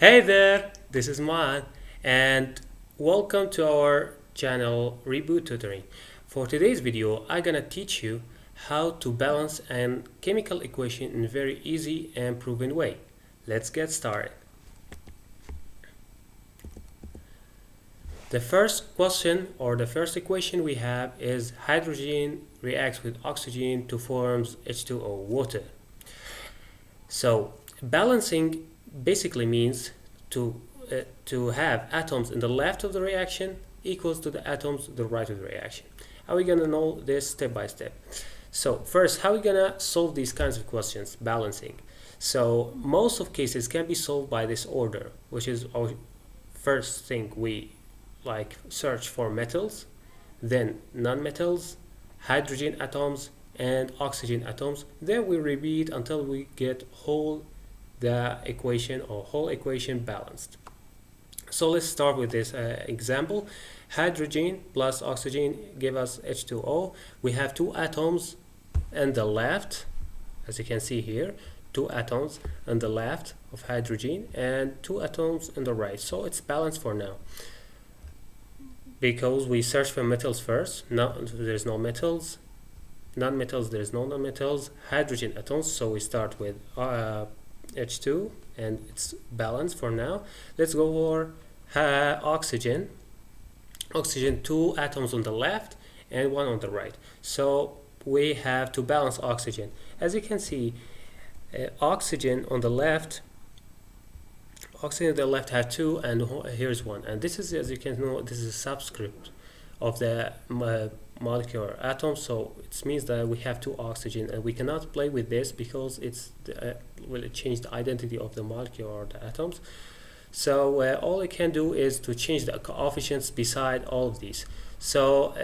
Hey there, this is Man, and welcome to our channel Reboot Tutoring. For today's video, I'm gonna teach you how to balance a chemical equation in a very easy and proven way. Let's get started. The first question or the first equation we have is hydrogen reacts with oxygen to form H2O, water. So balancing basically means to have atoms in the left of the reaction equals to the atoms to the right of the reaction. How are we gonna know this step by step? So first, how are we gonna solve these kinds of questions, balancing? So most of cases can be solved by this order, which is our first thing we search for metals, then non-metals, hydrogen atoms, and oxygen atoms. Then we repeat until we get the equation or whole equation balanced. So let's start with this example. Hydrogen plus oxygen give us H2O. We have two atoms on the left, as you can see here, two atoms on the left of hydrogen and two atoms on the right. So it's balanced for now. Because we search for metals first, there's no metals. Non-metals, there's no non-metals. Hydrogen atoms, so we start with H2 and it's balanced for now. Let's go for oxygen. Oxygen, two atoms on the left and one on the right. So we have to balance oxygen. As you can see, oxygen on the left have two, and here's one. And this is, as you can know, this is a subscript of the molecular atom, so it means that we have two oxygen, and we cannot play with this because it change the identity of the molecule or the atoms. So all I can do is to change the coefficients beside all of these. So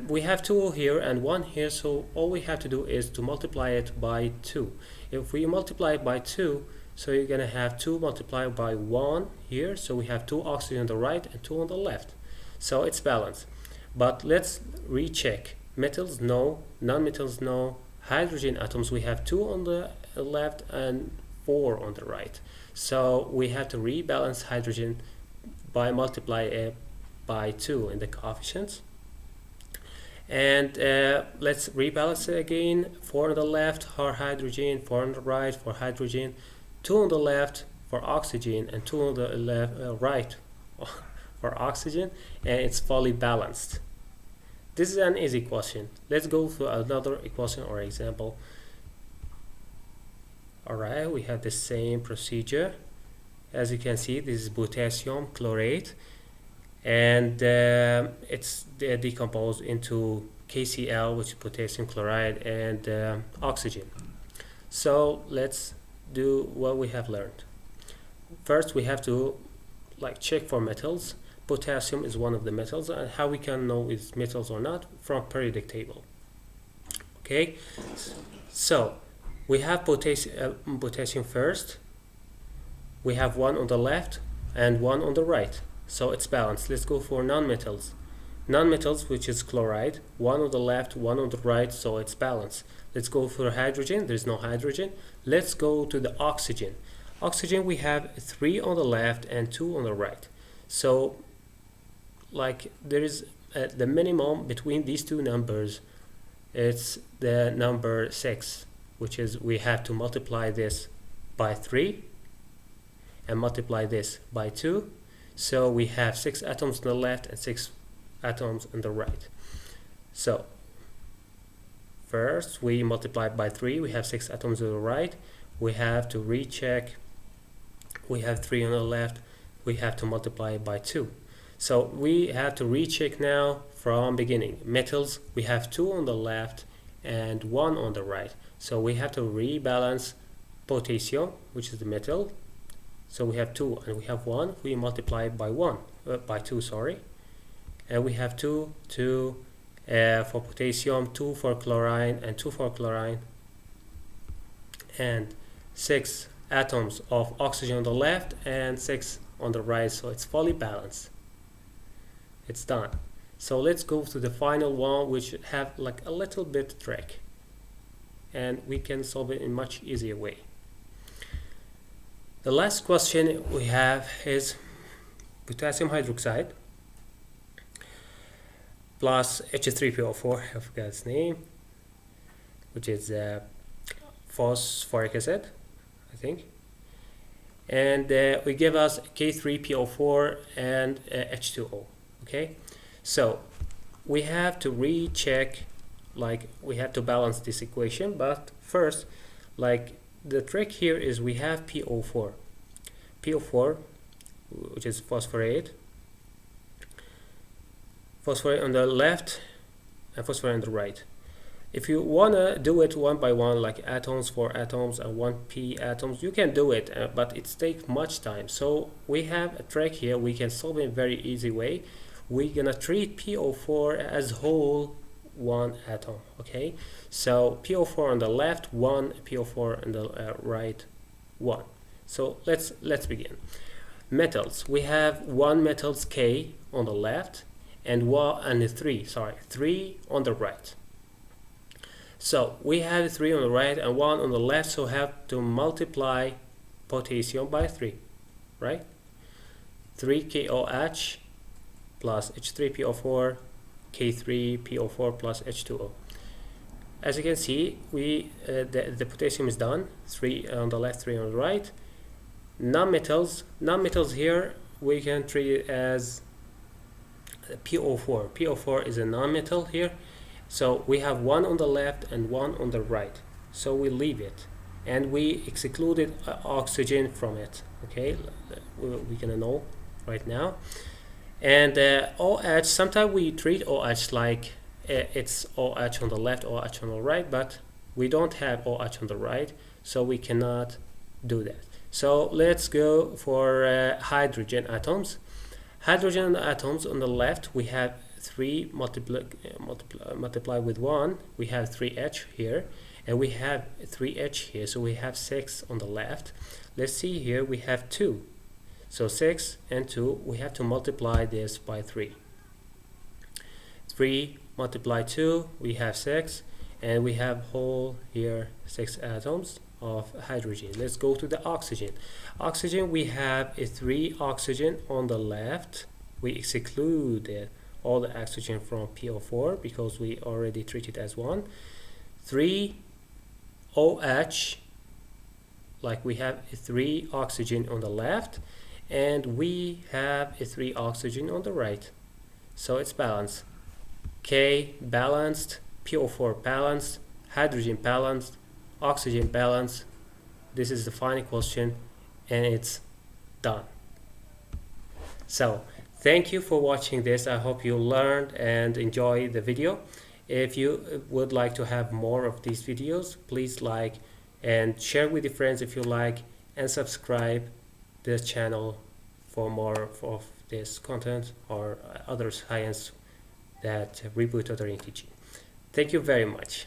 we have two here and one here, so all we have to do is to multiply it by 2. If we multiply it by 2, so you're gonna have 2 multiplied by 1 here, so we have 2 oxygen on the right and 2 on the left. So it's balanced. But let's recheck. Metals, no. Non-metals, no. Hydrogen atoms, we have 2 on the left and 4 on the right. So we have to rebalance hydrogen by multiply it by 2 in the coefficients. And let's rebalance it again. 4 on the left for hydrogen, 4 on the right for hydrogen, 2 on the left for oxygen, and 2 on the right for oxygen, and it's fully balanced. This is an easy question. Let's go to another equation or example. Alright, we have the same procedure. As you can see, this is potassium chlorate, and it's decomposed into KCl, which is potassium chloride, and oxygen. So let's do what we have learned. First, we have to check for metals. Potassium is one of the metals, and how we can know it's metals or not? From periodic table. Okay, so we have potassium first. We have one on the left and one on the right, so it's balanced. Let's go for non-metals. Non-metals, which is chloride, one on the left, one on the right, so it's balanced. Let's go for hydrogen. There's no hydrogen. Let's go to the oxygen. Oxygen, we have 3 on the left and 2 on the right. So there is the minimum between these two numbers, it's the number 6, which is we have to multiply this by 3 and multiply this by 2. So we have 6 atoms on the left and 6 atoms on the right. So first we multiply by 3, we have 6 atoms on the right. We have to recheck. We have 3 on the left, we have to multiply by 2. So we have to recheck now from beginning. Metals, we have 2 on the left and 1 on the right. So we have to rebalance potassium, which is the metal. So we have 2 and we have 1. We multiply by 2, sorry. And we have 2 for potassium, 2 for chlorine, and 2 for chlorine. And 6 atoms of oxygen on the left and 6 on the right, so it's fully balanced. It's done. So let's go to the final one, which have a little bit trick, and we can solve it in much easier way. The last question we have is potassium hydroxide plus H3PO4, I forgot its name, which is phosphoric acid, I think. And we give us K3PO4 and H2O. Okay, so we have to recheck, like we have to balance this equation, but first, like the trick here is we have PO4, which is phosphorate on the left and phosphorate on the right. If you wanna do it one by one, like atoms for atoms and 1p atoms, you can do it, but it takes much time. So we have a trick here. We can solve it in a very easy way. We're gonna treat PO4 as whole one atom. Okay, so PO4 on the left, 1, PO4 on the right, 1. So let's begin. Metals. We have 1 metals K on the left and 3 on the right. So we have 3 on the right and 1 on the left, so have to multiply potassium by 3, right? 3KOH plus H3PO4, K3PO4 plus H2O. As you can see, the potassium is done, 3 on the left, 3 on the right. Non-metals here, we can treat it as PO4. PO4 is a non-metal here. So we have 1 on the left and 1 on the right. So we leave it. And we excluded oxygen from it. Okay, we can know right now. And OH, sometimes we treat OH like it's OH on the left, OH on the right, but we don't have OH on the right, so we cannot do that. So let's go for hydrogen atoms. Hydrogen atoms on the left, we have 3 multiply with 1, we have 3H here, and we have 3H here, so we have 6 on the left. Let's see here, we have 2. So 6 and 2, we have to multiply this by 3. 3 multiply 2, we have 6, and we have whole here 6 atoms of hydrogen. Let's go to the oxygen. Oxygen, we have a 3 oxygen on the left. We excluded all the oxygen from PO4 because we already treated as 1. 3 OH, like we have a 3 oxygen on the left, and we have a 3 oxygen on the right. So it's balanced. K balanced, PO4 balanced, hydrogen balanced, oxygen balanced. This is the final question, and it's done. So thank you for watching this. I hope you learned and enjoyed the video. If you would like to have more of these videos, please like and share with your friends if you like, and subscribe this channel for more of this content or other science that Reboot Tutoring teaching. Thank you very much.